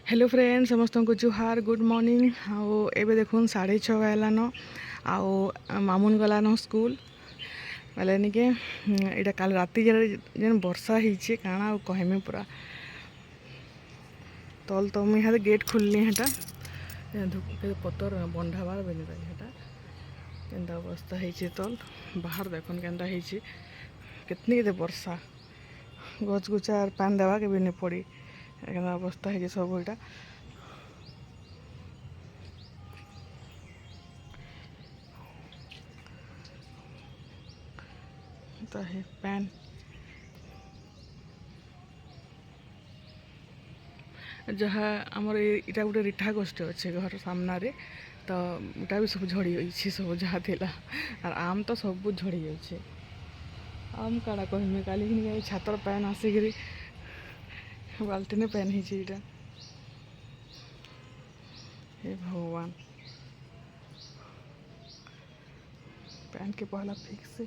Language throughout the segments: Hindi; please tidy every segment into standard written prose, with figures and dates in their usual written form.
हेलो फ्रेंड समस्त को जुहार गुड मॉर्निंग आओ एबे देखुन 6:30 गलान आओ मामुन गलान स्कूल बोले निके यहाँ काल राति जेन वर्षा होइछे काଣା कहमे पूरा तल तो मुझे गेट खुलनी हेटा पतर बंधाबार बेनि हेटा केन्ता अवस्था होइछे तल बाहर देखुन केन्ता होइछे कितनी वर्षा गछ गुचा पान देवा के भी नहीं पड़ी केन्ता अवस्था है सब यहाँ तो है पैन जहाँ आमर इटा गोटे रिठा गोष्ठी अच्छे घर सामने तो इटा भी सब झड़ी जाइए सब जहाँ थिला और आम तो सब झड़ी जाइए आम काड़ा कहमे काली छातर पैन आसिक बाल्टी पैन होटा हे भगवान पैन के पहला फिक्स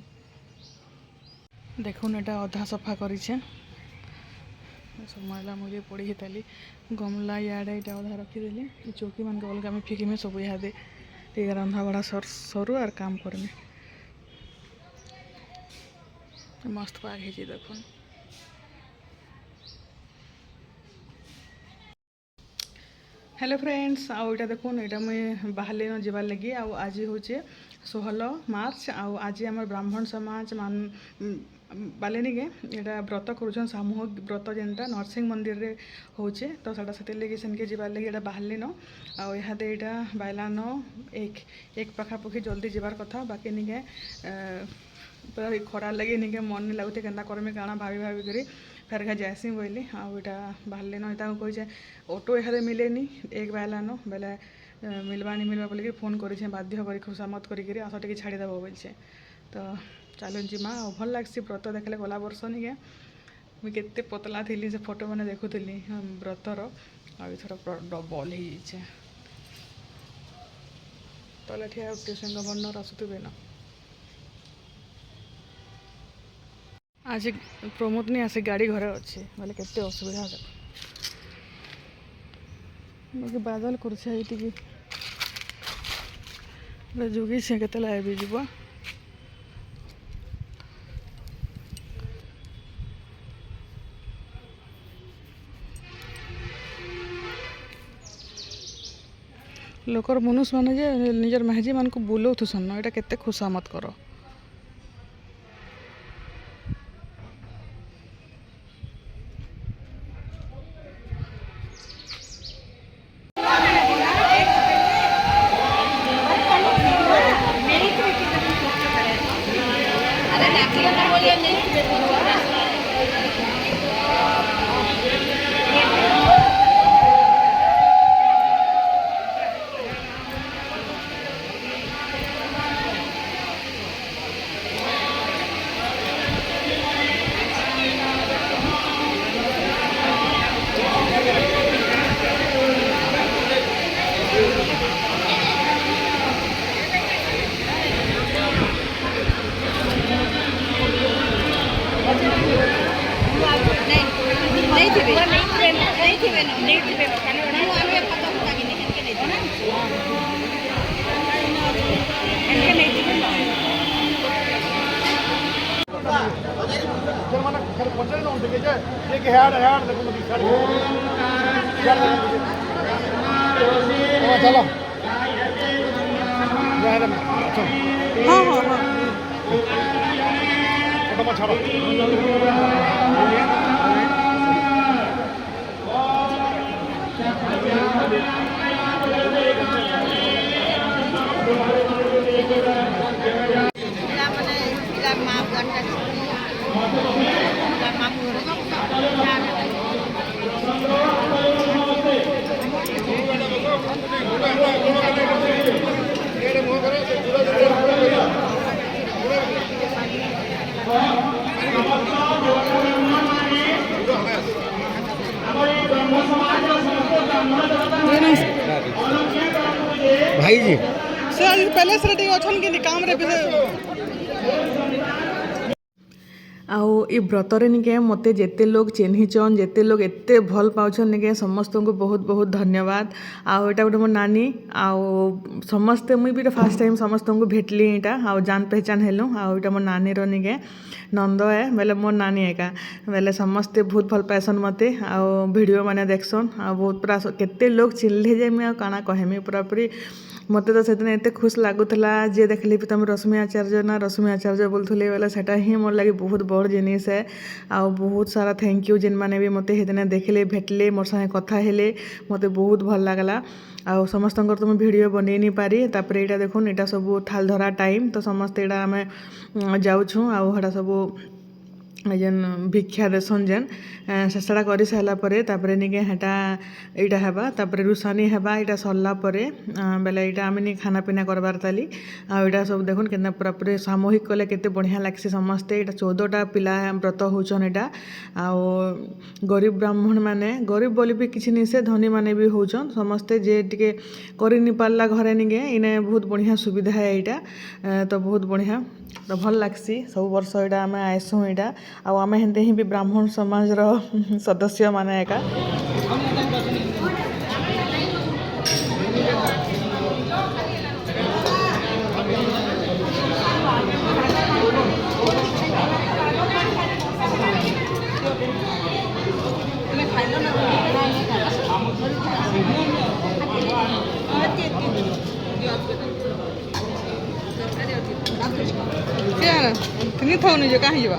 देखुन एटा अधा सफा करी मैला मुझे पड़ी ताली गमला इे इटा अधा रखीदे चौकी मान अलग आम फिकमे सब इहादे रंधा बड़ा सरू और काम करमे मस्त पाग है देखुन हेलो फ्रेंड्स आउटा देखुन यहाँ मुझे बाहर न जीवार लगी आज हूँ 16 मार्च आज आम ब्राह्मण समाज मान बालेनिके यहाँ व्रत करुछन सामूहिक व्रत जेनटा नरसिंह मंदिर रे होचे तो साटा से लगे सेनके जीवार लगी यहाँ बाहर न आदे यहाँ बायलान एक पाखापाखि जल्दी जीवार कथा बाकी निके पूरा खरा लगे निके मन नहीं लगुते केन्ता करमे काଣା भाभी भाभी करी फेर घा जासी बोली आटा बाहर न कही ऑटो यहाँ मिलेनी एक बायलान बेले मिलवा नहीं मिलवा बोलिक फोन कर बाध्य कर खुशामत करी आस टे छाड़ीदेव बोलचे तो चलो जीमा भल लग्सी व्रत देखले गला वर्ष निके मुझे केते पतला थी से फोटो मैंने देखुली व्रतर आथर डबल हो तले ठिया ट्यूशन गवर्नर आसुवे न आज प्रमोद नहीं आसे गाड़ी घरे अच्छे बोले केते असुविधा बाकी बादल कर जुगी से केते लाइबे जीव लोकर मनुष्य माने जे निजर मेहजी मान को बुलाऊथुसन ना यहाँ केते खुशामत कर चलो हाँ हाँ हाँ छाड़ो भाई जी से आज पहले से रेडी अच्छा के काम रे आउ ई व्रतरे निके मते जेते लोग चिन्हिचन जेते लोग एते भल पाउछन निके समस्त को बहुत बहुत धन्यवाद। आउ एटा गोटे मो नानी आउ समस्ते मुई भी फर्स्ट टाइम समस्त को भेटली एटा आउ जान पहचान हेलु। आउ एटा मो नानी रो निके नंद है बेले मोर नानी एका बेले समस्ते बहुत भल पाएसन मते आउ वीडियो माने देखसन आउ बहुत पूरा केते लोग चिन्हले जे मैं काना कहमी पूरा पूरी मते तो सेदिन एते खुश लागुला जे देखली भी तुम रश्मि आचार्य ना रश्मि आचार्य बोलुले बेले सेटा ही मोर लगे बहुत बड़ जिनिस है। आउ बहुत सारा थैंक यू जिन माने भी मते हेदिन देखले भेटले मोर संगे कथा हेले मते बहुत भल लागला। आउ समस्त तो मैं वीडियो बनै नहीं पारी तापर एटा देखुन एटा सब थाल धरा टाइम तो समस्त एटा आम जाऊँ आउ हटा सब जेन भिक्षा देसन जेन सेटा कर सारापर तापर निके हेटा यहाँ हेबा तापर रुसानी हेबा यहाँ सरला बेले यहाँ आम नहीं खाना पीना करबार ताली आटा सब देखुन के पूरा पूरी सामूहिक कले केते बढ़िया लगसी समस्ते यहाँ 14टा पिला व्रत होचन यहाँ आउ गरीब ब्राह्मण माने गरीब बोली भी किसी नहीं से धनी माने भी होचन समस्ते जे टिके कर नहीं पारला घरे निके इने बहुत बढ़िया सुविधा है यहाँ तो बहुत बढ़िया तो भल लगसी सब वर्ष यहाँ आम आएसुँ यहाँ आउ आम हेन्ते ही भी ब्राह्मण समाज सदस्य माने एका नहीं था जो कहीं जावा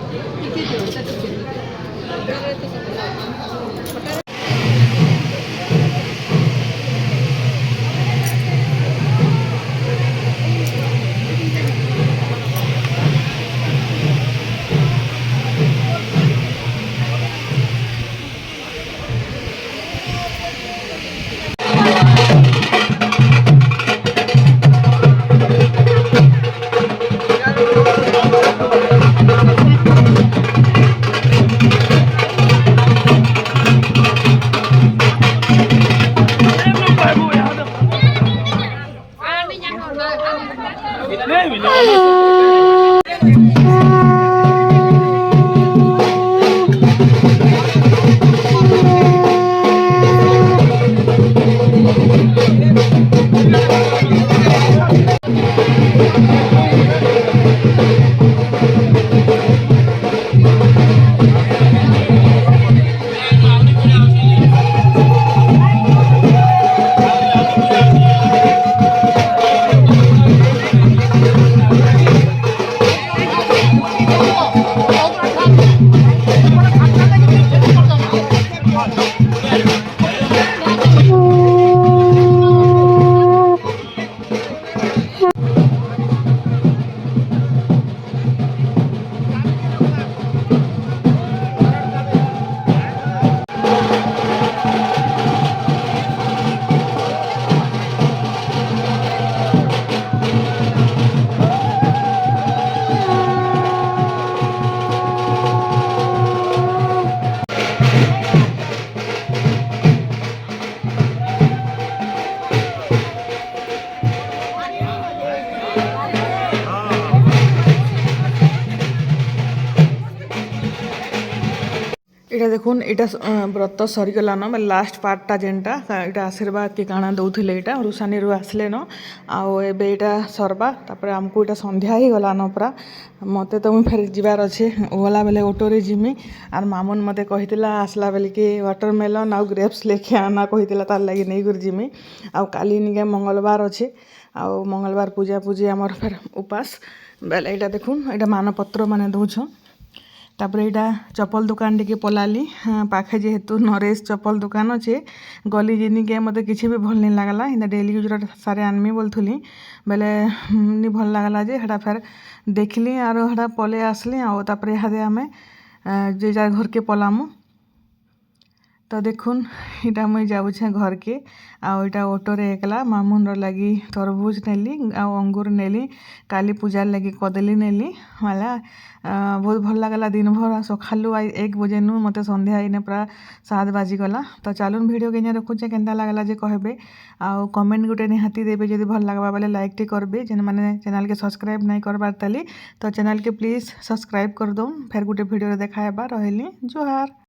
এটা দেখুন এটা ব্রত সরিগলান মানে লাস্ট পার্টটা যেটা এটা আশীর্বাদ কি কাଣା দৌলে এটা রুষানি আসলে ন আবে এটা সরবা তারপরে আমি এটা সন্ধ্যা হয়ে গলান পুরা মতো তো ফের যাবার অছে গলা বেলে অটোরে জিমি আর মামুন মতো কহিলা আসলা বেলকি ওয়াটরমেলন আউ গ্রেপস লেখে আনা কহিলা তার লাগি নেই করে জিমি আউ কালি নিকে মঙ্গলবার অছে আউ মঙ্গলবার পূজা পূজি আমার ফের উপাস বেলে এটা দেখুন এটা মানপত্র মানে দৌছন तापर यहाँ चप्पल दुकान टे पलाली पाखे जेहेतु नरेश चप्पल दुकान अच्छे गली जिन के मत किसी भी भल नहीं लगला इतना डेली यूज सारे आनमी बोलूली बेले नहीं भल लगला जे हेटा फेर देखली और हेटा पले आसली आउ तापर यहाँ आम जे जार घर के पलामु तो तो देखुन इटा मुई जाऊे घर के आटा ऑटोरे एकला मामुनर लगी तरबुज नेली अंगूर नेली काली पूजार लगी कदली नेली माला बहुत भल लगला दिन भर सकालू 1 बजे नु मत संध्या आईने पूरा 7 बाजिगला तो चलुन भिडियो के रखुचे केन्ता लगला जे कहबे आउ कमेंट गुटे निहाती देबे जदि भल लगवा बेले लाइक टे करबे जेन माने चैनल के सब्सक्राइब नहीं करबार ताली तो चैनल के प्लीज सब्सक्राइब कर दो फिर गुटे भिडियो देखा रही जुहार।